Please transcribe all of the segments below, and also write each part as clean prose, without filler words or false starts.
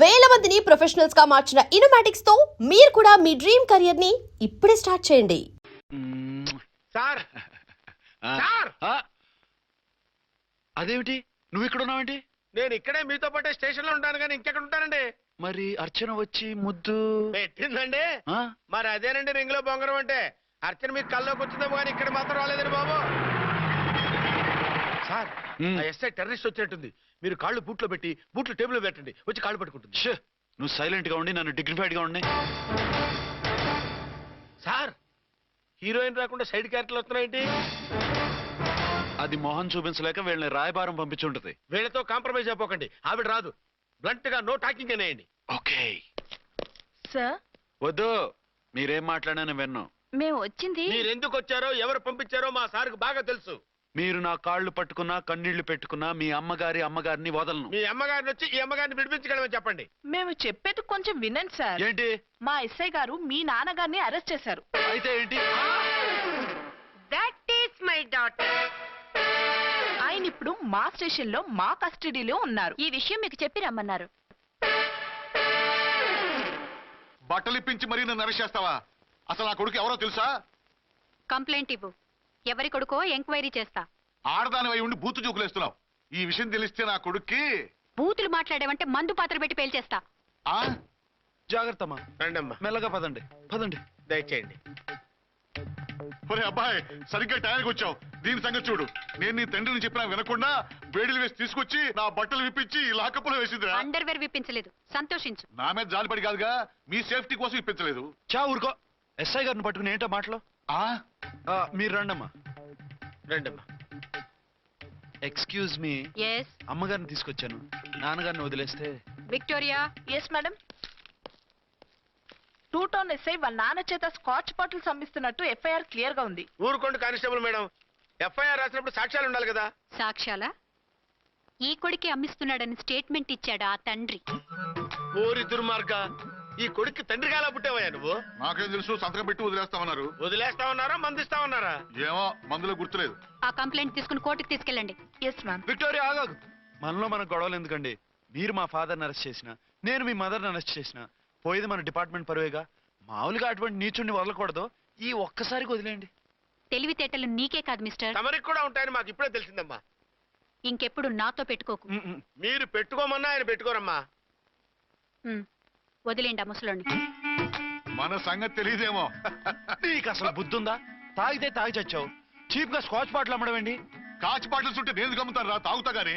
వేల మందిని ప్రొఫెషనల్స్ గా మార్చిన ఇనోమాటిక్స్ తో మీరు కూడా మీ డ్రీమ్ కెరియర్ ని ఇప్పుడే స్టార్ట్ చేయండి. సార్ సార్ అదేమిటి నువ్వు ఇక్కడ ఉన్నావేంటి? నేను ఇక్కడే మీతో పాటే స్టేషన్ లో ఉంటాను కానీ ఇంకెక్కడ ఉంటానండి. మరి అర్చన వచ్చి ముద్దు పెట్టిందండి. మరి అదేనండి రింగ్ లో బొంగరం అంటే. అర్చన మీకు కల్లోకి వచ్చిందేమో కానీ ఇక్కడ మాత్రం రాలేదండి బాబు. సార్ ఎస్ఐ టెర్రరిస్ట్ వచ్చినట్టుంది. మీరు కాళ్ళు బూట్లో పెట్టి బూట్లు టేబుల్ లో పెట్టండి, వచ్చి కాళ్ళు పట్టుకుంటుంది. నువ్వు సైలెంట్ గా ఉండి నన్ను డిగ్నిఫైడ్ గా ఉండి. సార్ హీరోయిన్ రాకుండా సైడ్ క్యారెక్టర్లు వస్తున్నాయేంటి? అది మొహం చూపించలేక వీళ్ళని రాయబారం పంపించుంటది. వీళ్ళతో కాంప్రమైజ్ అయిపోకండి, ఆవిడ రాదు. బ్లంట్ గా నో టాకింగ్ అనేయండి. Okay sir. వద్దు, మీరేం మాట్లాడానని విన్నాం. మేము వచ్చింది మీరు ఎందుకు వచ్చారో ఎవరు పంపించారో మా సార్కు బాగా తెలుసు. మీరు నా కాళ్ళు పట్టుకున్నా కన్నీళ్లు పెట్టుకున్నా మీ అమ్మగారిని వదలను. మీ అమ్మగారిని వచ్చి ఈ అమ్మగారిని విడిపించగలమని చెప్పండి. మేము చెప్పేది కొంచెం వినండి సార్. ఏంటి? మా ఎస్ఐ గారు మీ నాన్నగారిని అరెస్ట్ చేశారు. అయితే ఏంటి? That is my daughter. ఆయన ఇప్పుడు మా స్టేషన్ లో మా కస్టడీలో ఉన్నారు. ఈ విషయం మీకు చెప్పి రమ్మన్నారు. బట్టలు ఇప్పించి మరీ నన్ను అరెస్ట్ చేస్తావా? అసలు నా కొడుకు ఎవరో తెలుసా? కంప్లైంట్ ఇవ్వు. ఎవరి కొడుకో ఎంక్వైరీ చేస్తా. ఆడదాని అయి ఉండి బూతు జోకులేస్తున్నావు. ఈ విషయం తెలిస్తే నా కొడుక్కి బూతులు మాట్లాడేవంటే మందు పాత్ర పెట్టి పేల్చేస్తా. ఆ జాగ్రత్తమ్మా, రండమ్మా, మెల్లగా పదండి పదండి. దయచేయండి. ఒరే అబ్బాయి, సరిగ్గా టైంకి వచ్చావు. దీని సంగతి చూడు. నేను నీ తండ్రిని చెప్పినా వినకుండా వేడిలు వేసి తీసుకొచ్చి నా బట్టలు విప్పించి లాకప్పులో వేసిందిరా. అండర్వేర్ విప్పించలేదు, సంతోషించు. నా మీద జాలిపడి కాదుగా, మీ సేఫ్టీ కోసం ఇప్పించలేదు. చా ఊరుకో. ఎస్ఐ గారిని పట్టుకుని ఏంటో మాటలు. మీరు రండమ్మా. రండమ్మా. Excuse me. ఎస్. అమ్మగారిని తీసుకొచ్చాను. నాన్నగారిని వదిలేస్తే. Victoria. Yes madam. 2 town SI వాళ్ళ నాన్న చేత స్కాచ్ బాటిల్స్ అమ్మిస్తున్నట్టు ఎఫ్ఐఆర్ క్లియర్ గా ఉంది. ఊరుకోండి కానిస్టేబుల్ మేడం. ఎఫ్ఐఆర్ రాసినప్పుడు సాక్ష్యాలు ఉండాలి కదా. సాక్ష్యాలా? ఈ కొడుకే అమ్మిస్తున్నాడని స్టేట్మెంట్ ఇచ్చాడు ఆ తండ్రి. ఓరి దుర్మార్గ, ఈ కొడుక్కి తండ్రిగా ఎలా పుట్టావయ్యా నువ్వు? నాకేం తెలుసు, సంతకం పెట్టి వదిలేస్తామన్నారు. వదిలేస్తామన్నారా మందిస్తామన్నారా? ఏమో, మందులో గుర్తులేదు. ఆ కంప్లైంట్ తీసుకుని కోర్టుకు తీసుకెళ్ళండి. Yes ma'am. విక్టోరియా ఆగాగు. మనలో మనకు గొడవలు ఎందుకండి? మీరు మా ఫాదర్ని అరెస్ట్ చేసిన, నేను మీ మదర్ని అరెస్ట్ చేసిన, పోయేది మన డిపార్ట్మెంట్ పరువేగా. మామూలుగా అటువంటి నీచుడిని వదలకూడదు. ఈ ఒక్కసారికి వదిలేయండి. తెలివితేటలు నీకే కాదు మిస్టర్, తమరికి కూడా ఉంటాయని మాకు ఇప్పుడే తెలిసిందమ్మా. ఇంకెప్పుడు నాతో పెట్టుకోకు. మీరు పెట్టుకోమన్నా ఆయన పెట్టుకోరమ్మా. వదిలేండి ఆ ముసలోని. మన సంగతి తెలియదేమో. నీకు అసలు బుద్ధి ఉందా? తాగితే తాగి చచ్చావు. చీప్ గా స్కాచ్ బాటిల్ అమ్మడమేంటి? కాచి బాటిల్స్ ఉంటే నేను గమ్ముతాను రా, తాగుతా గానీ.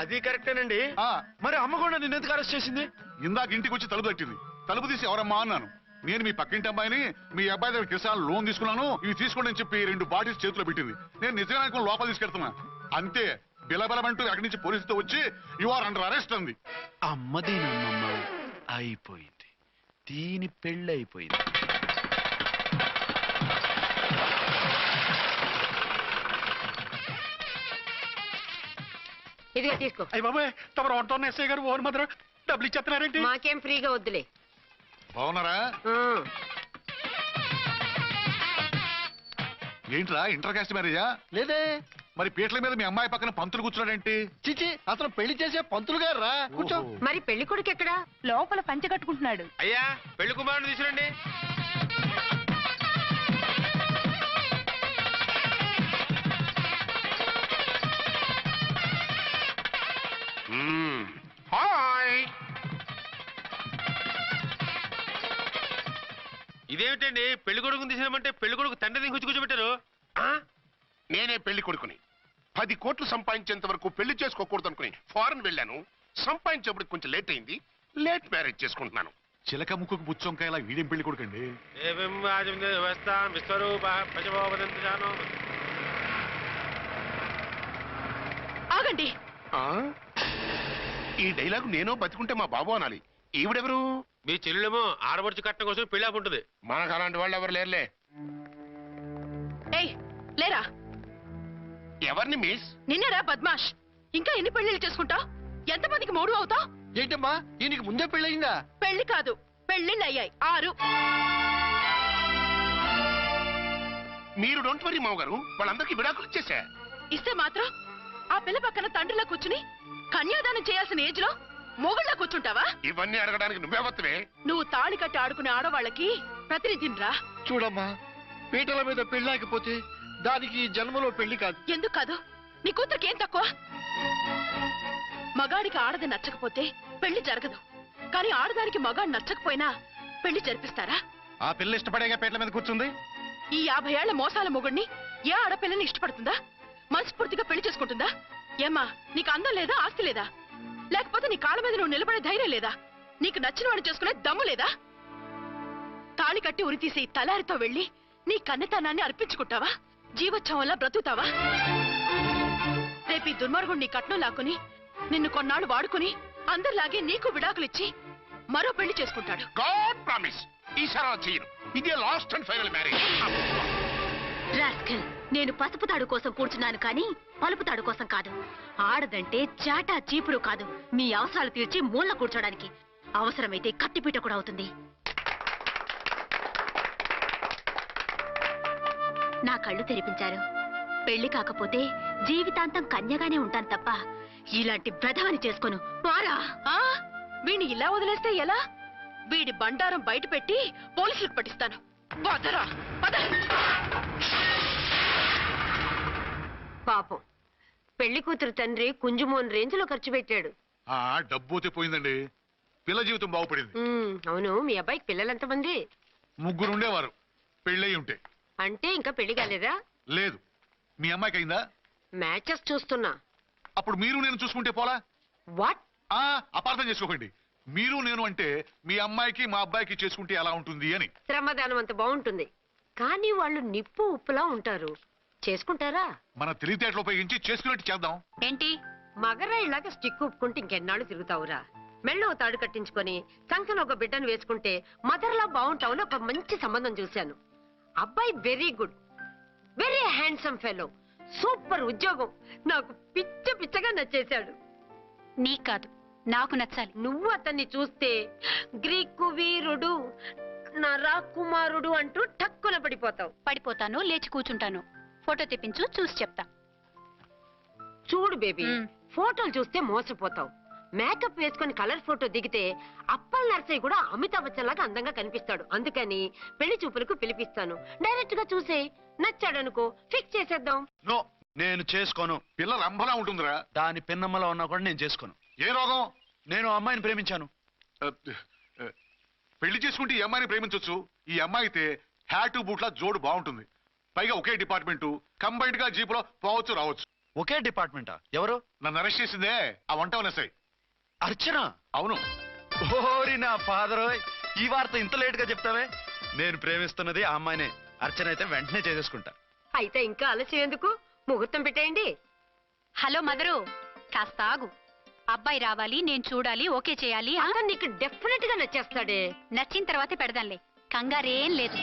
అది కరెక్టేనండి. మరి అమ్మ కూడా నిన్ను ఎందుకు అరెస్ట్ చేసింది? ఇందాక ఇంటికి వచ్చి తలుపు తట్టింది. తలుపు తీసి ఎవరమ్మా అన్నాను. నేను మీ పక్కింటి అబ్బాయిని, మీ అబ్బాయి దగ్గర కిసాన్ లోన్ తీసుకున్నాను, ఇవి తీసుకోండి అని చెప్పి 2 బాటిల్స్ చేతిలో పెట్టింది. నేను నిజంగా లోపల తీసుకెళ్తున్నా. అంతే, బిలబెలమంటూ అక్కడి నుంచి పోలీసుతో వచ్చి యు ఆర్ అండర్ అరెస్ట్ అంది. అమ్మదీనమ్మమ్మ అయిపోయింది. దీని పెళ్ళి అయిపోయింది. ఇదిగా తీసుకో. అయ్యి బాబాయ్, తమరు ఆటోన్ ఎస్ఐ గారు ఓన్ మాత్రం డబ్బులు ఇచ్చేస్తున్నారేంటి? మాకేం ఫ్రీగా వద్దులే. బాగున్నారా? ఏంట్రా, ఇంటర్ కాస్ట్ మ్యారేజా? లేదే. మరి పీటల మీద మీ అమ్మాయి పక్కన పంతులు కూర్చున్నాడేంటి? చిచి, అతను పెళ్లి చేసే పంతులు గారు రా. కూర్చో. మరి పెళ్లి కొడుకు ఎక్కడా? లోపల పంచె కట్టుకుంటున్నాడు. అయ్యా, పెళ్లి కుమారుని తీసుకురండి. హాయ్. ఇదేమిటండి, పెళ్లి కొడుకుని తీసినామంటే పెళ్లి కొడుకు తండ్రిని కూర్చోబెట్టారు. నేనే పెళ్లి కొడుకుని. 10 కోట్లు సంపాదించేంత వరకు పెళ్లి చేసుకోకూడదు అనుకుని ఫారెన్ వెళ్ళాను. సంపాదించేప్పుడు కొంచెం లేట్ అయింది. లేట్ మ్యారేజ్ చేసుకుంటున్నాను. చిలక ముక్కుకు పుచ్చొంకాయలా వీడేం పెళ్లి కొడుకండి? ఆగండి. ఈ డైలాగ్ నేను బతుకుంటే మా బాబు అనాలి. ఈవిడెవరు? మీ చెల్లెమో ఆడబడుచు కట్టడం కోసం పెళ్లి ఆపుంటుంది. మనకు అలాంటి వాళ్ళు ఎవరు లేరులే. ఏయ్ లేరా. ఎవరిని మిస్? నిన్నరా బద్మాష్. ఇంకా ఎన్ని పెళ్లిళ్ళు చేసుకుంటావు? ఎంతమందికి మూడు అవుతావు? ఏంటమ్మా, ఈయనకి ముందే పెళ్ళయిందా? పెళ్లి కాదు, పెళ్లిళ్ళు అయ్యాయి 6. మీరు డోంట్ వరీ మామగారు, వాళ్ళందరికీ విడాకులు ఇచ్చేసా. ఇస్తే మాత్రం ఆ పిల్ల పక్కన తండ్రిలో కూర్చుని కన్యాదానం చేయాల్సిన ఏజ్ లో మొగుళ్ళ కూర్చుంటావా? ఇవన్నీ అడగడానికి నువ్వే. నువ్వు తాళి కట్టి ఆడుకునే ఆడవాళ్ళకి ప్రతినిధినిరా. చూడమ్మా, పీటల మీద పెళ్ళాకపోతే దానికి ఈ జన్మలో పెళ్లి కాదు. ఎందుకు కాదు? నీ కూతురికేం తక్కువ? మగాడికి ఆడది నచ్చకపోతే పెళ్లి జరగదు, కానీ ఆడదానికి మగాడు నచ్చకపోయినా పెళ్లి జరిపిస్తారా? ఆ పిల్ల ఇష్టపడేగా పీటల మీద కూర్చుంది. ఈ 50 ఏళ్ల మోసాల మొగుడిని ఏ ఆడపిల్లని ఇష్టపడుతుందా? మనస్ఫూర్తిగా పెళ్లి చేసుకుంటుందా? ఏమ్మా, నీకు అందం లేదా, ఆస్తి లేదా? లేకపోతే నీ కాళ్ళ మీద నువ్వు నిలబడే ధైర్యం లేదా? నీకు నచ్చిన వాడిని చేసుకునే దమ్ము లేదా? తాళి కట్టి ఉరితీసే తలారితో వెళ్లి నీ కన్నెతనాన్ని అర్పించుకుంటావా? జీవోత్సవంలా బ్రతుకుతావా? రేపు ఈ దుర్మార్గుడు నీ కట్నం లాక్కుని నిన్ను కొన్నాళ్ళు వాడుకుని అందరిలాగే నీకు విడాకులిచ్చి మరో పెళ్లి చేసుకుంటాడు. గాడ్ ప్రామిస్, ఈసారి అలా చేయను. ఇదే last and final marriage. Rascal, నేను పసుపు తాడు కోసం కూర్చున్నాను కానీ పలుపు తాడు కోసం కాదు. ఆడదంటే చాటా చీపురు కాదు, మీ అవసరాలు తీర్చి మూల కూర్చోడానికి. అవసరమైతే కత్తిపీట కూడా అవుతుంది. నా కళ్ళు తెరిపించారు. పెళ్లి కాకపోతే జీవితాంతం కన్యగానే ఉంటాను తప్ప ఇలాంటి బ్రధవని చేసుకోను. వారా వీడిని ఇలా వదిలేస్తే ఎలా? వీడి బండారం బయట పెట్టి పోలీసులకు పట్టిస్తాను. వదరా, వద. పాపం, పెళ్లి కూతురు తండ్రి కుంజుమోన్ రేంజ్ లో ఖర్చు పెట్టాడు. ఆ డబ్బు పోయిందండి, పిల్ల జీవితం బాగుపడింది. అవును, మీ అబ్బాయికి పిల్లలెంతమంది? 3 ఉండేవారు, పెళ్ళయి ఉంటే. అంటే ఇంకా పెళ్లి కాలేదా? లేదు. మీ అమ్మాయికి అయిందా? మ్యాచెస్ చూస్తున్నా. అప్పుడు మీరు నేను చూసుకుంటే పోలా? వాట్? అపార్థం చేసుకోకండి. మీరు నేను అంటే మీ అమ్మాయికి మా అబ్బాయికి చేసుకుంటే ఎలా ఉంటుంది అని. శ్రమదానం అంత బాగుంటుంది, కానీ వాళ్ళు నిప్పు ఉప్పులా ఉంటారు. చేసుకుంటారా? మన తెలివితేటలు ఉపయోగించి చేసుకున్నట్టు చేద్దాం. ఏంటి? మగరాయిలాగా స్టిక్ ఉప్పుకుంటే ఇంకెన్నాళ్ళు తిరుగుతావురా? మెళ్ళో తాడు కట్టించుకొని కంకన ఒక బిడ్డను వేసుకుంటే మదర్లా బాగుంటావుని ఒక మంచి సంబంధం చూశాను. అబ్బాయి very good, very handsome fellow, super ఉద్యోగం. నాకు పిచ్చగా నచ్చేశాడు. నీకు కాదు, నాకు నచ్చాలి. నువ్వు అతన్ని చూస్తే గ్రీకు వీరుడు, నా రాకుమారుడు అంటూ టక్కున పడిపోతావు. పడిపోతాను, లేచి కూర్చుంటాను. ఫోటో తెప్పించు, చూసి చెప్తా. చూడు బేబీ, మ్. ఫోటోలు చూస్తే మోసపోతావు. మేకప్ వేసుకొని కలర్ ఫోటో దిగితే అప్పల్ నర్సయ్య కూడా అమితాబ్ బచ్చన్ లాగా అందంగా కనిపిస్తాడు. అందుకని పెళ్లి చూపులకు పిలిపిస్తాను. డైరెక్ట్ గా చూసే నచ్చాడనుకో, ఫిక్స్ చేసేద్దాం. నో, నేను చేసుకోను. పిల్ల రంభలా ఉంటుందిరా. దాని పిన్నమ్మలో ఉన్నా కూడా నేను చేసుకోను. ఏ రోగం? నేను ఆ అమ్మాయిని ప్రేమించాను. పెళ్లి చేసుకుంటే ఈ అమ్మాయిని ప్రేమించొచ్చు. ఈ అమ్మాయి అయితే హ్యాటు బూట్ల జోడు బాగుంటుంది. పైగా ఒకే డిపార్ట్మెంట్, కంబైన్డ్ గా జీపులో పోవచ్చు రావచ్చు. ఒకే డిపార్ట్మెంటా? ఎవరు? నన్ను అరెస్ట్ చేసిందే ఆ వంట ఎస్ఐ. అర్చన? అవును. ఓరి నా ఫాదర్, ఈ వార్త ఇంత లేట్ గా చెప్తావే. నేను ప్రేమిస్తున్నది ఆ అమ్మాయినే. అర్చన అయితే వెంటనే చేసేసుకుంటా. అయితే ఇంకా ఆలస్యం ఎందుకు? ముహూర్తం పెట్టేయండి. హలో మదరు, కాస్త ఆగు. అబ్బాయి రావాలి, నేను చూడాలి, ఓకే చేయాలి. అతను నీకు డెఫినెట్ గా నచ్చేస్తాడే. నచ్చిన తర్వాతే పెడదాంలే, కంగారేం లేదు.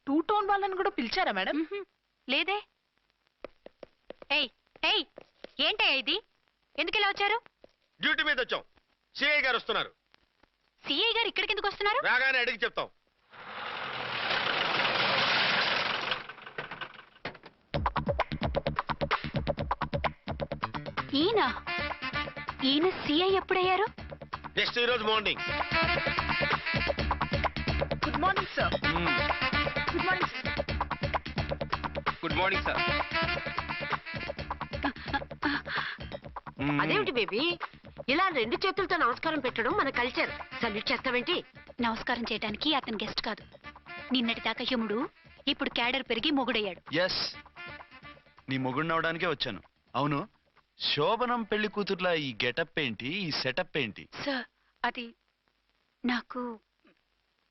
టూ టోన్ వాళ్ళని కూడా పిలిచారా మేడం? లేదే. ఏయ్ ఏయ్, ఏంటయ్యా ఇది? ఎందుకు ఇలా వచ్చారు? డ్యూటీ మీద వచ్చాం. సిఐ గారు వస్తున్నారు. సిఐ గారు ఇక్కడికి ఎందుకు వస్తున్నారు? రాగానే అడిగి చెప్తాం. ఈయన ఈయన సిఐ ఎప్పుడయ్యారు? నెక్స్ట్ ఈ రోజు morning. Good morning sir. Good morning. Good morning sir. అదేమిటి బేబీ, ఇలా 2 చేతులతో నమస్కారం పెట్టడం మన కల్చర్. సల్యూట్ చేస్తావేంటి? నమస్కారం చేయడానికి అతను గెస్ట్ కాదు. నిన్నటి దాకా యముడు, ఇప్పుడు క్యాడర్ పెరిగి మొగుడయ్యాడు. ఎస్, నీ మొగుడినవడానికే వచ్చాను. అవును, శోభనం పెళ్లి కూతుర్లా ఈ గెటప్ ఏంటి, ఈ సెటప్ ఏంటి? సార్, అది నాకు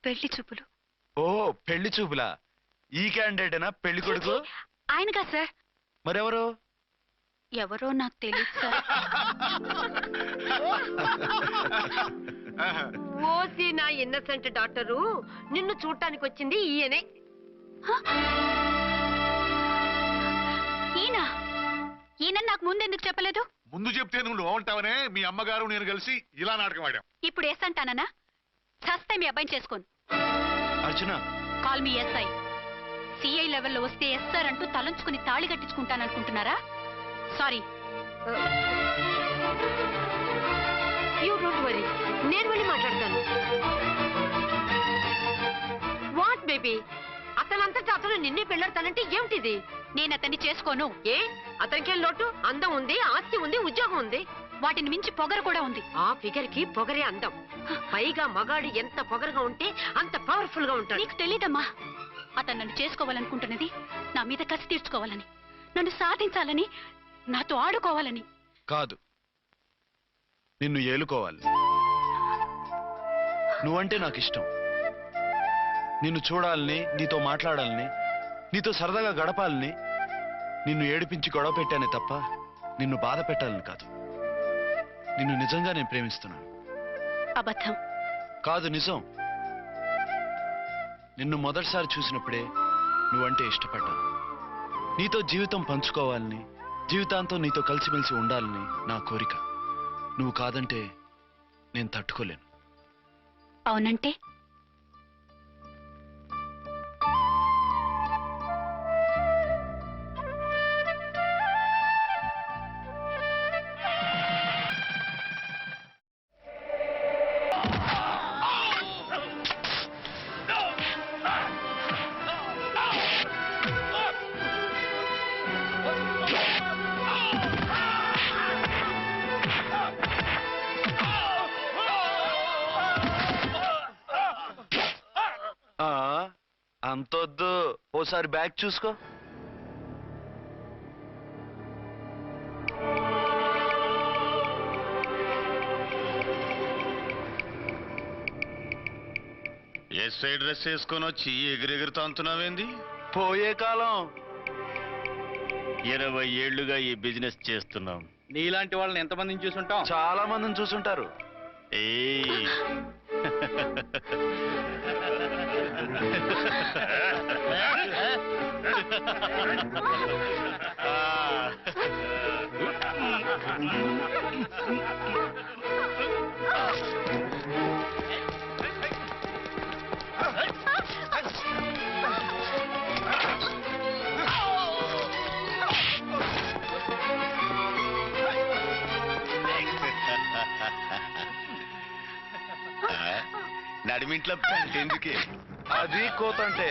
పెళ్లి చూపులు. ఓ, పెళ్లి చూపులా? ఈ క్యాండిడేటేనా పెళ్లి కొడుకు? ఆయన కాదు సార్. మరెవరు? ఎవరో నాకు తెలియదు సార్. ఓసి నా ఇన్నసెంట్ డాక్టరు, నిన్ను చూడటానికి వచ్చింది ఈయనే. ఈయన ఈయన నాకు ముందు ఎందుకు చెప్పలేదు? ముందు చెప్తే నువ్వు బాగుంటావనే మీ అమ్మగారు నేను కలిసి ఇలా నాటకం ఆడాం. ఇప్పుడు ఎస్ అంటానా? చస్తే మీ అబ్బాయిని చేసుకోను. అర్చన, కాల్ మీ ఎస్ఐ. సిఐ లెవెల్లో వస్తే ఎస్ఆర్ అంటూ తలంచుకుని తాళి కట్టించుకుంటాననుకుంటున్నారా? సారీ. యూ డోంట్ వరీ, నేను వెళ్ళి మాట్లాడతాను. వాట్ బేబీ, అతనంతటా అతను నిన్నే పెళ్ళాడతానంటే ఏమిటిది? నేను అతన్ని చేసుకోను. ఏ అతనికేం లోటు? అందం ఉంది, ఆస్తి ఉంది, ఉద్యోగం ఉంది. వాటిని మించి పొగరు కూడా ఉంది. ఆ ఫిగర్ కి పొగరే అందం. పైగా మగాడు ఎంత పొగరుగా ఉంటే అంత పవర్ఫుల్ గా ఉంటాడు. నీకు తెలీదమ్మా, అతను నన్ను చేసుకోవాలనుకుంటున్నది నా మీద కసి తీర్చుకోవాలని, నన్ను సాధించాలని, నాతో ఆడుకోవాలని కాదు, నిన్ను ఏలుకోవాలి. నువ్వంటే నాకు ఇష్టం. నిన్ను చూడాలని, నీతో మాట్లాడాలని, నీతో సరదాగా గడపాలని, నిన్ను ఏడిపించి గొడవ పెట్టానే తప్ప నిన్ను బాధ పెట్టాలని కాదు. నిన్ను నిజంగా నేను ప్రేమిస్తున్నాను. అబద్ధం. కాదు, నిజం. నిన్ను మొదటిసారి చూసినప్పుడే నువ్వంటే ఇష్టపడ్డాను. నీతో జీవితం పంచుకోవాలని, జీవితాంతం నీతో కలిసిమెలిసి ఉండాలని నా కోరిక. నువ్వు కాదంటే నేను తట్టుకోలేను. అవునంటే అంతొద్దు, ఓసారి బ్యాగ్ చూసుకో. ఎస్ఐ డ్రెస్ వేసుకొని వచ్చి ఎగిరెగురుతా అంటున్నావేంది? పోయే కాలం. 20 ఏళ్లుగా ఈ బిజినెస్ చేస్తున్నాం. నీలాంటి వాళ్ళని ఎంతమందిని చూసుంటాం? చాలా మందిని చూసుంటారు. ఏయ్ నడిమింట్లో ఎందుకే? అది కోత అంటే.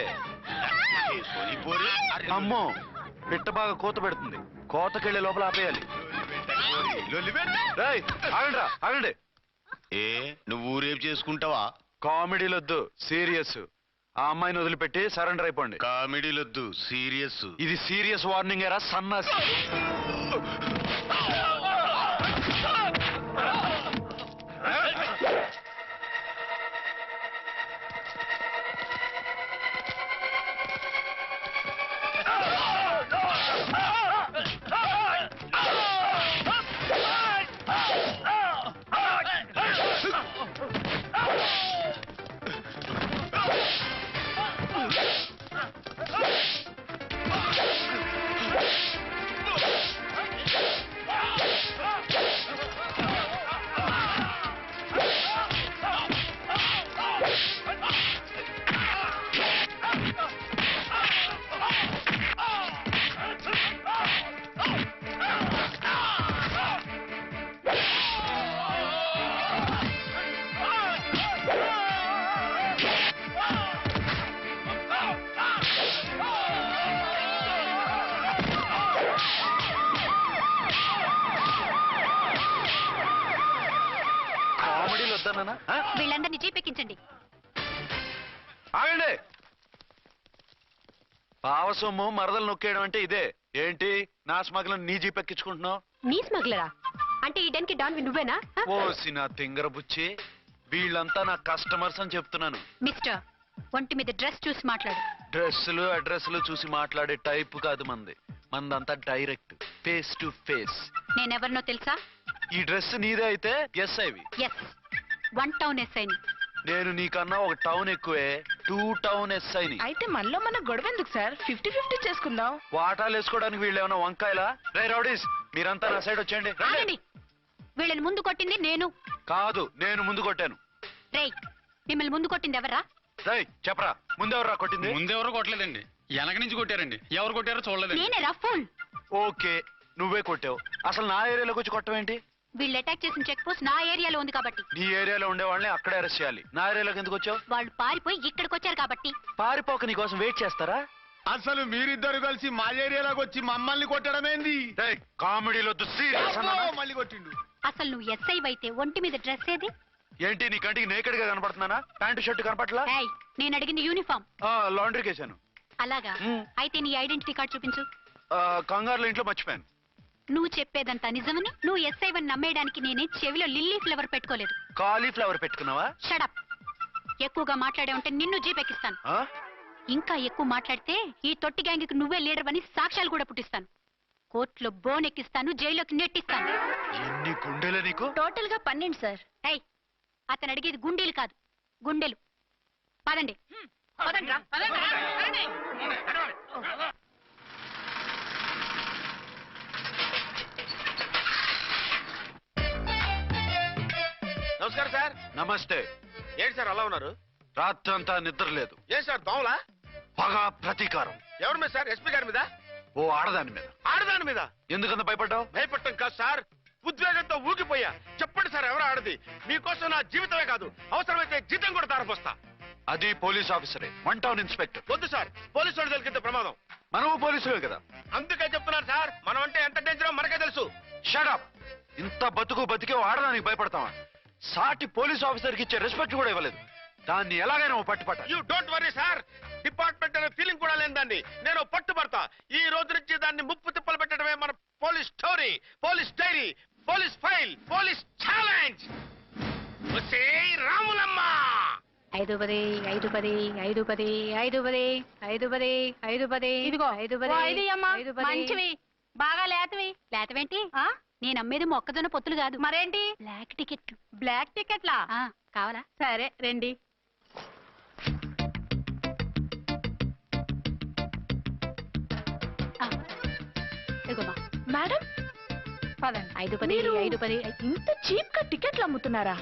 అమ్మో, పిట్ట బాగా కోత పెడుతుంది. కోతకెళ్ళే లోపల ఆపేయాలి. రేయ్, ఆగండ్రా, ఆగండి. ఏ నువ్వు ఊరేపు చేసుకుంటావా? కామెడీలొద్దు, సీరియస్. ఆ అమ్మాయిని వదిలిపెట్టి సరెండర్ అయిపోండి. కామెడీలొద్దు, సీరియస్. ఇది సీరియస్ వార్నింగ్ ఏరా సన్నాసి. వీళ్ళందరినీ జీపెక్కించండి. ఆగండి. పావసొమ్ము మరదలు నొక్కేయడం అంటే ఇదే. ఏంటి నా స్మగ్లర్ నీ జీపెక్కించుకుంటున్నావు? నీ స్మగ్లరా అంటే ఈ డెన్కి డాన్వి నువ్వేనా? ఓసి నా తింగర బుచ్చి, వీళ్ళంతా నా కస్టమర్స్ అని చెప్తున్నాను. మిస్టర్, ఒంటి మీద డ్రెస్ చూసి మాట్లాడు. డ్రెస్సులు అడ్రస్లు చూసి మాట్లాడే టైప్ కాదు మంది. మందంతా డైరెక్ట్, ఫేస్ టు ఫేస్. నేనెవరినో తెలుసా? ఈ డ్రెస్ నీదే అయితే ఎస్ఐవి. ఎస్, 1 టౌన్ ఎస్ఐని. నేను నీకన్నా ఒక టౌన్ ఎక్కువే, 2 టౌన్ ఎస్ఐని. అయితే మనలో మన గొడవ ఎందుకు సార్? 50-50 చేసుకుందాం. వాటాలు వేసుకోవడానికి వీళ్ళు ఏమైనా వంకాయలా? రే రౌడీస్, మీరంతా నా సైడ్ వచ్చేయండి. ఆగండి. వీళ్ళని ముందు కొట్టింది నేను కాదు, నేను ముందు కొట్టాను. రేయ్, మిమ్మల్ని ముందు కొట్టింది ఎవరా? రేయ్ చెప్పరా, ముందెవరా కొట్టింది? ముందెవరో కొట్టలేదండి. వెనక నుంచి కొట్టారండి. ఎవరు కొట్టారో చూడలేదండి. నేనే రఫూల్. ఓకే, నువ్వే కొట్టావు. అసలు నా ఏరియాలోకి వచ్చి కొట్టవేంటి? వీళ్ళు అటాక్ చేసిన చెక్ పోస్ట్ నా ఏరియాలో ఉంది కాబట్టి. నీ ఏరియాలో ఉండే వాళ్ళని అక్కడే అరెస్ట్ చేయాలి. నా ఏరియాలోకి ఎందుకు వచ్చావు? వాళ్ళు పారిపోయి ఇక్కడికి వచ్చారు కాబట్టి. పారిపోక నీ కోసం వెయిట్ చేస్తారా? అసలు మీరిద్దరు కలిసి మా ఏరియాలోకి వచ్చి మమ్మల్ని కొట్టడమేంది? కామెడీలో సీరియస్ మళ్ళీ కొట్టిండు. అసలు నువ్వు ఎస్ఐ అయితే ఒంటి మీద డ్రెస్ ఏది? ఏంటి నీ కంటికి నేకెడ్ గా కనపడుతున్నానా? Pant shirt కనపట్లా? ఏయ్, నేను అడిగింది యూనిఫామ్. లాండ్రీకి వేసాను. అలాగా? అయితే నీ ఐడెంటిటీ కార్డ్ చూపించు. కంగారులో ఇంట్లో మర్చిపోయాను. నువ్వు చెప్పేదంతా నిజమని నువ్వు ఎస్ఐ వని నమ్మేయడానికి నేనే చెవిలో లిల్లీ ఫ్లవర్ పెట్టుకోలేదు. కాలీఫ్లవర్ పెట్టుకున్నావా? షడప్. ఎక్కువగా మాట్లాడే ఉంటే నిన్ను జీపెక్కిస్తాను. ఆ? ఇంకా ఎక్కువ మాట్లాడితే ఈ తొట్టి గ్యాంగ్కి నువ్వే లీడర్ అని సాక్ష్యాలు కూడా పుట్టిస్తాను. కోర్టులో బోన్ ఎక్కిస్తాను, జైల్లోకి నెట్టిస్తాను. ఎన్ని గుండెలే నీకు? టోటల్ గా 12 సార్. ఏయ్, అతను అడిగేది గుండెలు కాదు, గుండెలు. పదండి. పదండ్రా, పదండ్రా, పదండి. నమస్కారం సార్. నమస్తే. ఏంటి సార్ అలా ఉన్నారు? రాత్రంతా నిద్ర లేదు. ఏం సార్ దోమలా? పగ ప్రతీకారం. ఎవరి మీద సార్? ఎస్పీ గారి మీద? ఓ ఆడదాని మీద. ఆడదాని మీద? ఎందుకంత భయపడ్డావు? భయపడటం కాదు సార్, ఉద్వేగంతో ఊగిపోయా. చెప్పండి సార్, ఎవరు ఆడది? మీకోసం నా జీవితమే కాదు, అవసరమైతే జీతం కూడా తారపోస్తా. అది పోలీస్ ఆఫీసరే, 1 టౌన్ ఇన్స్పెక్టర్. వద్దు సార్, పోలీసు వాళ్ళు దొరికితే ప్రమాదం. మనము పోలీసులే కదా. అందుకే చెప్తున్నారు సార్, మనం అంటే ఎంత డేంజరో మనకే తెలుసు. షడప్. ఇంత బతికే ఓ ఆడదానికి భయపడతావా? సాటి పోలీస్ ఆఫీసర్ కి ఇచ్చే రెస్పెక్ట్ కూడా ఇవ్వలేదు. దాన్ని ఎలాగైనా ఓ పట్టుపట్ట. You don't worry sir, department అనే ఫీలింగ్ కూడా లేని దాన్ని నేను పట్టుబడతా. ఈ రోజు నుంచి దాన్ని ముప్పు తిప్పలు పెట్టడమే మన police story, police diary, police file, police challenge. Ramulamma 5 10 5 10 5 10 5 10 5 10 5 10. ఇదిగో 5 10 మంచివి, బాగా లేతవి. లేతవేంటి? నేను అమ్మేది మొక్కజొన్న పొత్తులు కాదు. మరేంటి? బ్లాక్ టికెట్లు. బ్లాక్ టికెట్లా? కావాలా? సరే రండి. మేడం, 5 10 5 10. ఇంత చీప్ గా టికెట్లు అమ్ముతున్నారా?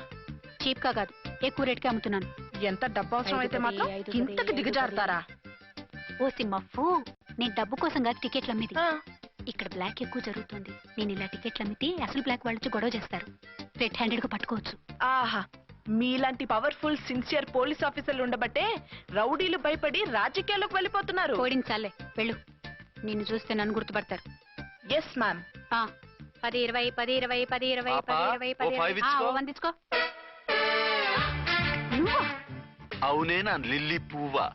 చీప్ గా కాదు, ఎక్కువ రేట్కి అమ్ముతున్నాను. ఎంత డబ్బు అవసరం అయితే మాత్రం ఇంతకు దిగజారుతారా? ఓ సిమ్మఫు, నేను డబ్బు కోసం కాదు టికెట్లు అమ్మేది. ఇక్కడ బ్లాక్ ఎక్కువ జరుగుతుంది. నేను ఇలా టికెట్లు అమ్మితే అసలు బ్లాక్ వాళ్ళు వచ్చి గొడవ చేస్తారు. రెడ్ హ్యాండెడ్ గా పట్టుకోవచ్చు. ఆహా, మీలాంటి పవర్ఫుల్ సిన్సియర్ పోలీస్ ఆఫీసర్లు ఉండబట్టే రౌడీలు భయపడి రాజకీయాల్లోకి వెళ్ళిపోతున్నారు. ఓడించాలే, వెళ్ళు. నిన్ను చూస్తే నన్ను గుర్తుపడతారు. Yes ma'am. 10 20 10 20 10 20 పాపా, 10 20 ఓ 5 ఇచ్చుకో. 1 తీసుకో. నువ్వా? అవునే, నా లిల్లీ పువ్వా.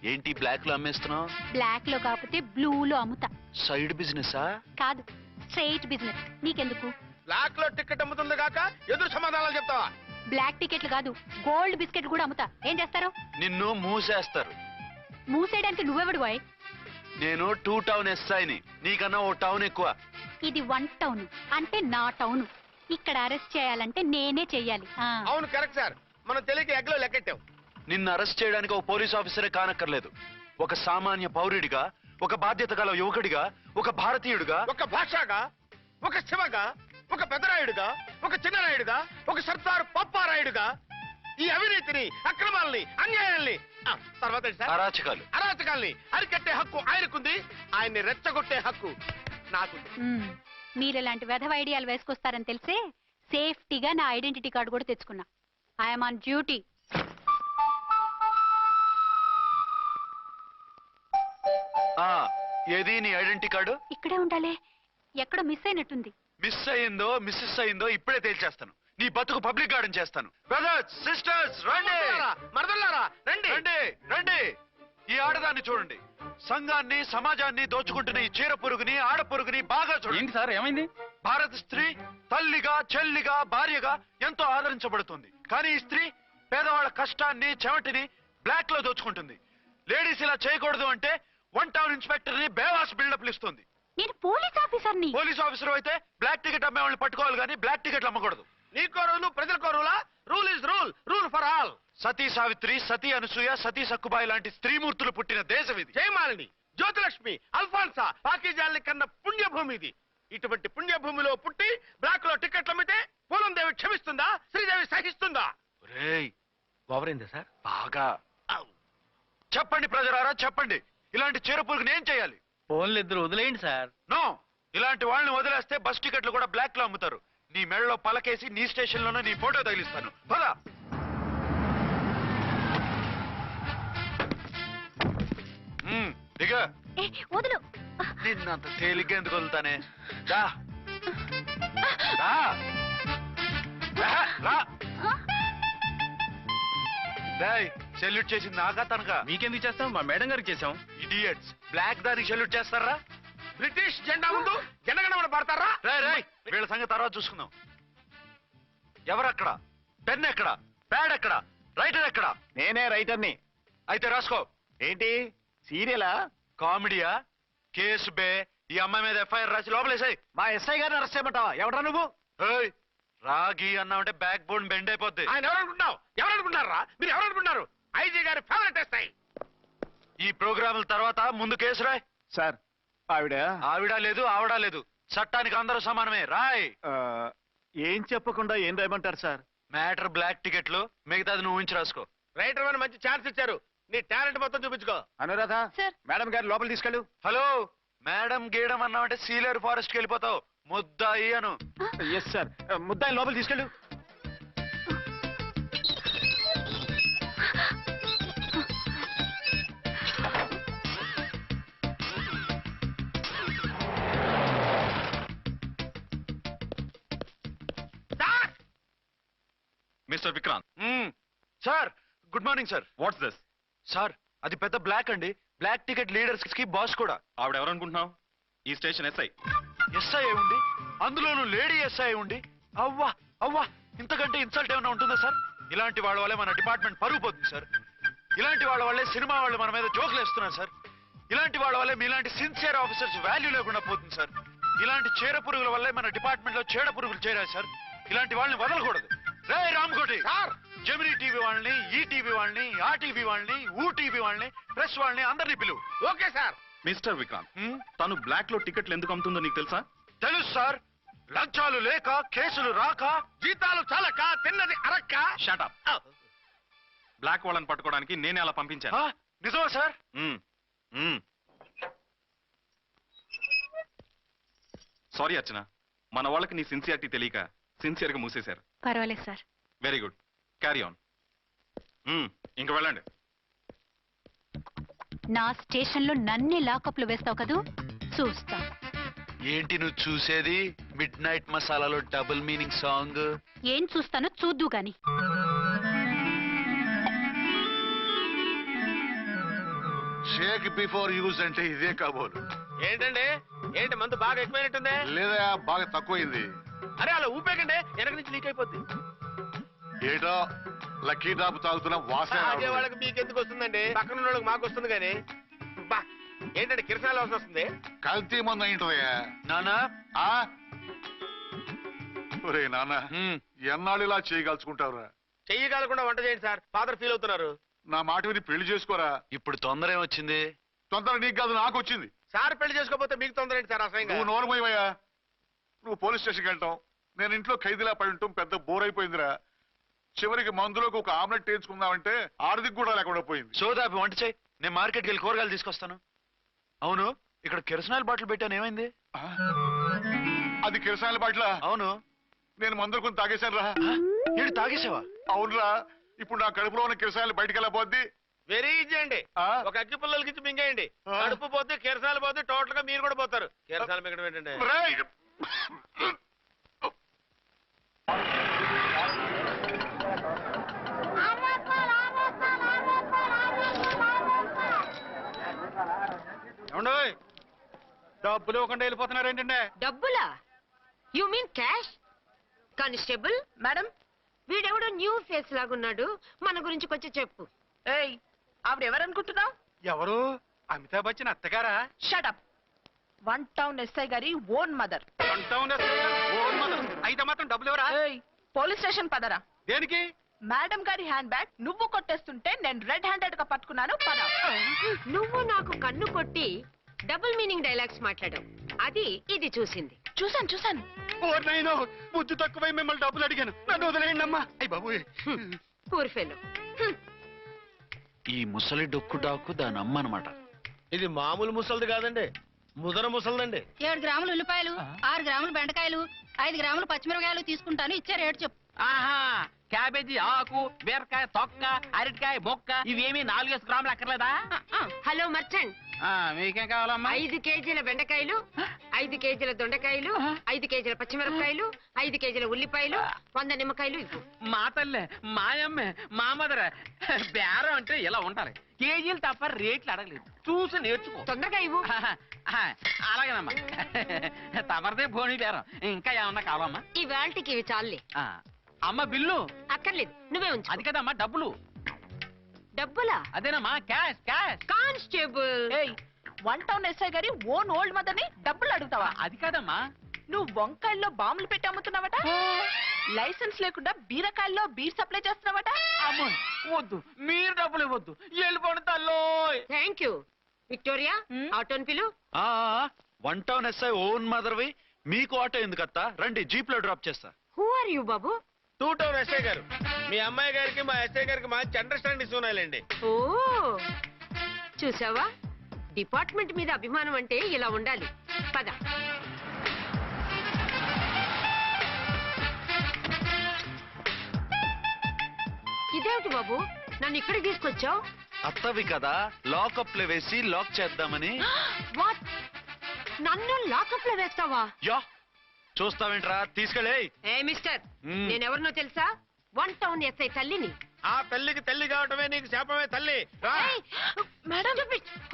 ఏంటి బ్లాక్ లో అమ్మేస్తున్నావు? బ్లాక్ లో కాకపోతే బ్లూ లో అమ్ముతా. సైడ్ బిజినెసా? కాదు, స్ట్రైట్ బిజినెస్. నీకెందుకు? బ్లాక్ లో టికెట్ అమ్ముతుంది కాక ఎదురు సమాధానాలు చెప్తావా? బ్లాక్ టికెట్లు కాదు, గోల్డ్ బిస్కెట్ కూడా అమ్ముతా. ఏం చేస్తారు? నిన్ను మూసేస్తారు. మూసేయడానికి నువ్వెవడు బాయ్? నేను 2 టౌన్ ఎస్ఐని, నీకన్నా ఓ టౌన్ ఎక్కువ. ఇది 1 టౌన్, అంటే నా టౌన్. ఇక్కడ అరెస్ట్ చేయాలంటే నేనే చెయ్యాలి. అవును, కరెక్ట్ సార్. మనం తెలియక ఎగ్లో లెక్కెట్టాం. నిన్ను అరెస్ట్ చేయడానికి ఒక పోలీస్ ఆఫీసరే కానక్కర్లేదు. ఒక సామాన్య పౌరుడిగా, ఒక బాధ్యత గల యువకుడిగా, ఒక భారతీయుడిగా, ఒక భాషగా, ఒక శివగా, ఒక పెద్దరాయుడుగా, ఒక చిన్నరాయుడుగా, ఒక సర్దార్ పప్పారాయుడుగా ఈ అవినీతిని, అక్రమాలని, అన్యాయాల్ని, తర్వాత ఏంటి సార్? అరాచకాల్ని అరికట్టే హక్కు ఆయనకుంది. ఆయన్ని రెచ్చగొట్టే హక్కు నాకుంది. మీరు ఇలాంటి వెధవ ఐడియాలు వేసుకొస్తారని తెలిసే సేఫ్టీగా నా ఐడెంటిటీ కార్డు కూడా తెచ్చుకున్నా. I'm on duty. ఏది నీ ఐడెంటిటీ కార్డు? ఇక్కడే ఉండాలి. ఎక్కడో మిస్ అయినట్టుంది. మిస్ అయిందో మిస్సెస్ అయిందో ఇప్పుడే తేల్చేస్తాను. నీ బతుకు పబ్లిక్ గార్డెన్ చేస్తాను. బ్రదర్స్, సిస్టర్స్, రండి. మరదల్లారా రండి, రండి, రండి. ఈ ఆడదాన్ని చూడండి. సంఘాన్ని, సమాజాన్ని దోచుకుంటున్న ఈ చీర పురుగుని, ఆడ పురుగుని బాగా చూడండి. ఏంటి సార్, ఏమైంది? భారత స్త్రీ తల్లిగా, చెల్లిగా, భార్యగా ఎంతో ఆదరించబడుతుంది. కానీ ఈ స్త్రీ పేదవాళ్ళ కష్టాన్ని, చెమటిని బ్లాక్ లో దోచుకుంటుంది. లేడీస్ ఇలా చేయకూడదు అంటే 1 టౌన్ ఇన్స్పెక్టర్ ని బేవాస్ బిల్డప్లు ఇస్తుంది. నేను పోలీస్ ఆఫీసర్ని. పోలీస్ ఆఫీసర్ అయితే బ్లాక్ టికెట్ అమ్మే వాళ్ళని పట్టుకోవాలి కానీ బ్లాక్ టికెట్లు అమ్మకూడదు. నీకో రూలు, ప్రజలకో రూలా? Rule is rule, rule for all. Sati Savitri, Sati Anasuya, Sati Sakkubai లాంటి స్త్రీమూర్తులు పుట్టిన దేశం ఇది. జయమాలిని, జ్యోతిలక్ష్మి, అల్ఫాన్సా, పాకిజాల్ని కన్న పుణ్యభూమి ఇది. ఇటువంటి పుణ్యభూమిలో పుట్టి బ్లాక్ లో టికెట్లు అమ్మితే పూలం దేవి క్షమిస్తుందా? శ్రీదేవి సహిస్తుందా? రేయ్, ఓవరైందా సార్? బాగా చెప్పండి ప్రజలారా, చెప్పండి. ఇలాంటి చీరపురుగుని ఏం చేయాలి? ఫోన్లు ఇద్దరు వదిలేయండి సార్. నో, ఇలాంటి వాళ్ళని వదిలేస్తే బస్ టికెట్లు కూడా బ్లాక్ లో అమ్ముతారు. నీ మెడలో పలకేసి నీ స్టేషన్ లోనే నీ ఫోటో తగిలిస్తాను. పదా. దిగ. వదులు. నిన్నంత తేలిగ్గా ఎందుకు వదులుతానే? రా. రా. రా. సెల్యూట్ చేసింది నాకా తనకా? మీకెందుకు చేస్తాం, మా మేడం గారికి చేసాం. ఇడియట్స్, బ్లాక్ దానికి సెల్యూట్ చేస్తారా? బ్రిటిష్ జెండా ముందు జనగణమన పడతారా? రాయ్ వీళ్ళ సంగతి తర్వాత చూసుకుందాం. ఎవరక్కడ? పెన్ ఎక్కడ? ప్యాడ్ ఎక్కడ? రైటర్ ఎక్కడ? నేనే రైటర్ని. అయితే రాసుకో. ఏంటి సీరియలా? కామెడీయా? కేసు బే. ఈ అమ్మాయి మీద ఎఫ్ఐఆర్ రాసి లోపలేసాయి. మా ఎస్ఐ గారిని అరెస్ట్ చేయమంటావా? ఎవడరా నువ్వు? రాగి అన్నామంటే బ్యాక్ బోన్ బెండ్ అయిపోద్ది. ఆయన ఎవరనుకుంటున్నావు? ఎవరనుకుంటున్నారా మీరు? ఎవరనుకుంటున్నారు? ఐజీ గారి ఫేవరెట్ ఎస్ఐ. ఈ ప్రోగ్రాముల తర్వాత ముందు కేసు రాయ్. సార్ ఆవిడ లేదు ఆవిడ లేదు, చట్టానికి అందరూ సమానమే. రాయ్. ఏం చెప్పకుండా ఏం రాయమంటారు సార్? మ్యాటర్ బ్లాక్ టికెట్లు, మిగతాది నువ్వు ఉంచి రాసుకో. రైటర్ అని మంచి ఛాన్స్ ఇచ్చారు. నీ టాలెంట్ మొత్తం చూపించుకో. అనురాధ సార్. మేడం గారు లోపల తీసుకెళ్ళు. హలో, మేడం గీయడం అన్నామంటే సీలేరు ఫారెస్ట్ కి వెళ్ళిపోతావు. ముద్దాయి అను. Yes sir. ముద్దాయి లోపల తీసుకెళ్ళు. Mister Vikrant. Sir, good morning sir. What's this? Sir, అది పెద్ద బ్లాక్ అండి. బ్లాక్ టికెట్ లీడర్స్ కి బాస్ కూడా. ఆవిడ ఎవరనుకుంటున్నావు? ఈ స్టేషన్ ఎస్ఐ. ఎస్ఐ ఉండి, అందులోనూ లేడీ ఎస్ఐ ఉండి, అవ్వా అవ్వా, ఇంతకంటే ఇన్సల్ట్ ఏమైనా ఉంటుందా సార్? ఇలాంటి వాళ్ళ వల్లే మన డిపార్ట్మెంట్ పరుగు పోతుంది సార్. ఇలాంటి వాళ్ళ వల్లే సినిమా వాళ్ళు మన మీద జోకులు వేస్తున్నారు సార్. ఇలాంటి వాళ్ళ వల్లే మీలాంటి సిన్సియర్ ఆఫీసర్స్ వాల్యూ లేకుండా పోతుంది సార్. ఇలాంటి చీర పురుగుల వల్లే మన డిపార్ట్మెంట్ లో చీడ పురుగులు చేరాయి సార్. ఇలాంటి వాళ్ళని వదలకూడదు. రే రామ్కోటి సార్, జెమినీ టీవీ వాళ్ళని, ఈ టీవీ వాళ్ళని, ఆ టీవీ వాళ్ళని, ఊ టీవీ వాళ్ళని, ప్రెస్ వాళ్ళని అందరినీ పిలువు. Okay sir. మిస్టర్ విక్రాంత్, తను బ్లాక్ లో టికెట్లు ఎందుకు అమ్ముతుందో నీకు తెలుసా? తెలుసు సార్. లంచాలు లేక, కేసులు రాక, జీతాలు చాలక, తిన్నది అరక్క. షటప్. బ్లాక్ వాళ్ళని పట్టుకోవడానికి నేనే అలా పంపించాను. నిజమా సార్? సారీ అర్చన, మన వాళ్ళకి నీ సిన్సియారిటీ తెలియక సిన్సియర్ గా మూసేశారు. పర్వాలేదు sir. Very good, carry on. ఇంక వెళ్ళండి. నా స్టేషన్ లో నన్నే లాకప్ లో వేస్తావు కదూ, చూస్తా. ఏంటి నువ్వు చూసేది? మిడ్ నైట్ మసాలాలో డబుల్ మీనింగ్ సాంగ్. ఏం చూస్తానో చూద్దు గాని. షేక్ బిఫోర్ యూజ్ అంటే ఇదే కాబోలు. ఏంటండి, ఏంటి మందు బాగా ఎక్కువైనట్టుంది? లేదా బాగా తక్కువైంది. అరే అలా ఊపేకండి, వెనక నుంచి లీక్ అయిపోద్ది. ఏటో లక్కీ డ్రాప్ తాగుతున్న వాసన తాగే వాళ్ళకి మీకెందుకు వస్తుందండి? పక్కన ఉన్న వాళ్ళకి మాకు వస్తుంది కానీ. బా, ఏంటంటే కిరసనాల వాసన వస్తుంది. కల్తీ మందు అయింటదయ్యా. నానా, ఒరే నాన్న, ఎన్నాళ్ళు ఇలా చేయగలుచుకుంటావురా? చెయ్యగలకుండా వంట చేయండి సార్, ఫాదర్ ఫీల్ అవుతున్నారు. నా మాట విని పెళ్లి చేసుకోరా. ఇప్పుడు తొందర ఏమొచ్చింది? తొందర నీకు కాదు, నాకు వచ్చింది. సార్ పెళ్లి చేసుకోకపోతే మీకు తొందర ఏంటి సార్? అసహ్యంగా. నువ్వు నోరుమోయ్యా. నువ్వు పోలీస్ స్టేషన్కి వెళ్తాం, నేను ఇంట్లో ఖైదీలా పడి ఉంటాం. పెద్ద బోర్ అయిపోయిందిరా. చివరికి మందులోకి ఒక ఆమ్లెట్ వేయించుకుందామంటే ఆర్థిక కూడా లేకుండా పోయింది. సోదాపి వంట చేయి, నేను మార్కెట్కి వెళ్ళి కూరగాయలు తీసుకొస్తాను. అవును, ఇక్కడ కిరసనాయిల్ బాటిల్ పెట్టాను, ఏమైంది? అది కిరసనాయిల్ బాటిల్? అవును. నేను మందులు కొని తాగేశాను రా. ఏంటి తాగేసావా? అవునురా. ఇప్పుడు నా కడుపులో ఉన్న కిరసనాయిల్ బయటికి వెళ్ళబోద్ది. వెరీ ఈజీ అండి. ఒక అగ్గి పుల్లలకి ఇచ్చి మింగేయండి. కడుపు పోతే కిరసాలు పోతే టోటల్ గా మీరు కూడా పోతారు. కిరసాలు మింగడం ఏంటండి? డబ్బులు ఇవ్వకుండా వెళ్ళిపోతున్నారు ఏంటంటే? డబ్బులా? You mean cash? Constable madam, వీడెవడో న్యూ ఫేస్ లాగున్నాడు, మన గురించి కొంచెం చెప్పు. ఏయ్, ఆవిడ ఎవరనుకుంటున్నావు? ఎవరు? అమితాబ్ బచ్చన్ అత్తగారా? షటప్. 1 టౌన్ ఎస్ఐ గారి ఓన్ మదర్. అయితే మాత్రం డబ్బులు ఎవరా? పోలీస్ స్టేషన్ పదరా. దేనికి? మేడం గారి హ్యాండ్ బ్యాగ్ నువ్వు కొట్టేస్తుంటే నేను రెడ్ హ్యాండెడ్ గా పట్టుకున్నాను. పద. నువ్వు నాకు కన్ను కొట్టి డబుల్ మీనింగ్ డైలాగ్స్ మాట్లాడావు, అది ఇది చూసింది. చూసాను. బుద్ధి తక్కువై మిమ్మల్ని డబ్బులు అడిగాను, నన్ను వదిలేయండి అమ్మా. అయ్యి బాబు, పూర్ ఫెలో. ఈ ముసలి డొక్కు డాకు దాని అమ్మ అనమాట. ఇది మామూలు ముసలిది కాదండి, ముదర ముసలిదండి. 7 గ్రాములు ఉల్లిపాయలు, 6 గ్రాములు బెండకాయలు, 5 గ్రాములు పచ్చిమిరపకాయలు తీసుకుంటాను. ఇచ్చే రేటు చెప్పు. ఆహా, క్యాబేజీ ఆకు, బీరకాయ తొక్క, అరటికాయ బొక్క ఇవేమి 4 గ్రాములు అక్కర్లేదా? హలో మర్చెంట్, మీకేం కావాలమ్మా? 5 కేజీల బెండకాయలు, 5 కేజీల దొండకాయలు, 5 కేజీల పచ్చిమిరపకాయలు, 5 కేజీల ఉల్లిపాయలు, 100 నిమ్మకాయలు ఇవ్వు. మా తల్లే, మాయమ్మే, మా మదర బేరం అంటే ఇలా ఉండాలి. కేజీలు తప్ప రేట్లు అడగలేదు, చూసి నేర్చుకో. తొందరగా ఇవ్వు. అలాగేనమ్మా. తమరిదే భోని బేరం. ఇంకా ఏమన్నా కావాలమ్మా? ఈ వేల్టికి ఇవి చాలే. అమ్మ బిల్లు అక్కర్లేదు, నువ్వే ఉంచు. అది కదమ్మా డబ్బులు. డబ్బులా? అదేనమ్మా cash cash. Constable, 1 town SI గారి ఓన్ ఓల్డ్ మదర్ ని డబ్బులు అడుగుతావా? అది కదమ్మా. నువ్వు వంకాయల్లో బాంబులు పెట్టి అమ్ముతున్నావట, లైసెన్స్ లేకుండా బీరకాయల్లో బీర్ సప్లై చేస్తున్నావట. అమ్మో వద్దు, మీరు డబ్బులు ఇవ్వద్దు, వెళ్ళిపోండి తల్లో. Thank you. విక్టోరియా, ఆటోన్ పిలు. 1 టౌన్ ఎస్ఐ ఓన్ మదర్వి, మీకు ఆటో ఎందుకత్తా? రండి, జీప్ లో డ్రాప్ చేస్తా. హూ ఆర్ యూ బాబు? 2 టౌన్ ఎస్ఐ గారు, మీ అమ్మాయి గారికి మా ఎస్ఐ గారికి మంచి అండర్స్టాండింగ్స్ ఉన్నాయండి. ఓ చూసావా, డిపార్ట్మెంట్ మీద అభిమానం అంటే ఇలా ఉండాలి. పద. ఇదేమిటి బాబు, నన్ను ఇక్కడికి తీసుకొచ్చావు? అత్తవి కదా, లాకప్ లో వేసి లాక్ చేద్దామని. వాట్, నన్ను లాకప్ లో వేస్తావా? యా, చూస్తావేంట్రా, తీసుకెళ్ళే. ఏ మిస్టర్, నేనెవరినో తెలుసా? 1 టౌన్ ఎస్ఐ తల్లిని. ఆ తల్లికి తల్లి కావటమే నీకు శాపమే తల్లి. రా. Madam,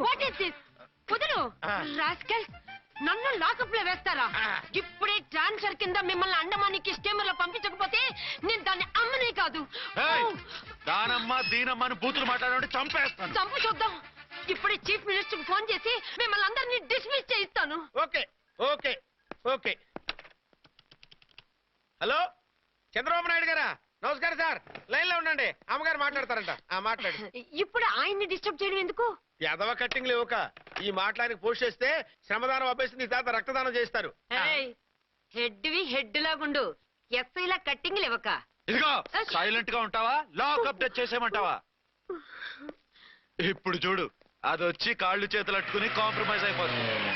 what is this? వదులు. రాస్కల్, నన్ను లాకప్ లో వేస్తారా? ఇప్పుడే ట్రాన్స్ఫర్ కింద మిమ్మల్ని అండమానికి స్టీమర్ లో పంపించకపోతే నేను దాన్ని అమ్మనే కాదు. ఏయ్, దానమ్మ దీనమ్మను బూతులు మాట్లాడే చంపేస్తాను. చంపు చూద్దాం. ఇప్పుడే చీఫ్ మినిస్టర్ కి ఫోన్ చేసి మిమ్మల్ని అందరినీ డిస్మిస్ చేయిస్తాను. Okay okay okay. Hello, Chandrababu Naidu గారా? నమస్కారం సార్, లైన్ లో ఉండండి, అమ్మగారు మాట్లాడతారంట. మాట్లాడు. ఇప్పుడు ఆయన్ని డిస్టర్బ్ చేయడం ఎందుకు? ఎదవ కట్టింగ్ లేవుక, ఈ మాట్లాడికి పోస్ట్ చేస్తే శ్రమదానం అభ్యసి నీ తాత రక్తదానం చేస్తారు. హెడ్ లాగుండు, ఎస్ఐలా కట్టింగ్ లేవక. ఇదిగో సైలెంట్ గా ఉంటావా, లాక్ అప్డేట్ చేసేయమంటావా? ఇప్పుడు చూడు, అది వచ్చి కాళ్ళు చేతులు అట్టుకుని కాంప్రమైజ్ అయిపోతుంది.